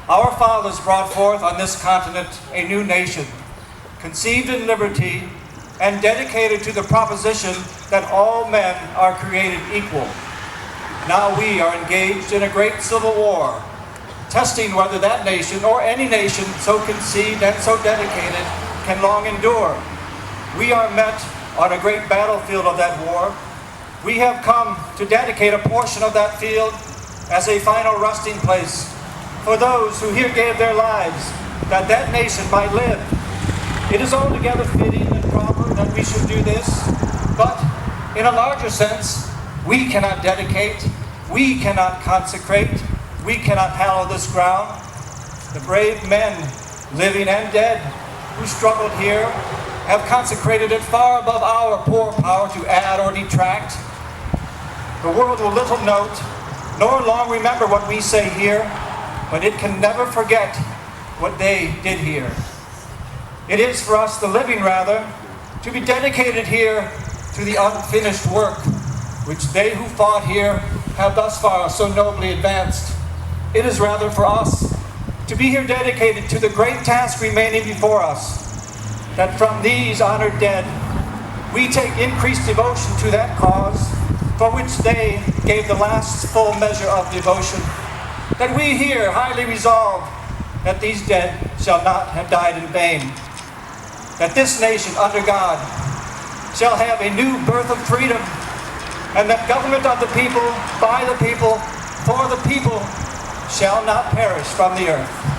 Our fathers brought forth on this continent a new nation, conceived in liberty and dedicated to the proposition that all men are created equal. Now we are engaged in a great civil war, testing whether that nation or any nation so conceived and so dedicated can long endure. We are met on a great battlefield of that war. We have come to dedicate a portion of that field as a final resting place for those who here gave their lives that that nation might live. It is altogether fitting and proper that we should do this, but in a larger sense, we cannot dedicate, we cannot consecrate, we cannot hallow this ground. The brave men, living and dead, who struggled here, have consecrated it far above our poor power to add or detract. The world will little note, nor long remember what we say here, but it can never forget what they did here. It is for us, the living rather, to be dedicated here to the unfinished work which they who fought here have thus far so nobly advanced. It is rather for us to be here dedicated to the great task remaining before us, that from these honored dead we take increased devotion to that cause for which they gave the last full measure of devotion, that we here highly resolve that these dead shall not have died in vain, that this nation under God shall have a new birth of freedom, and that government of the people, by the people, for the people, shall not perish from the earth.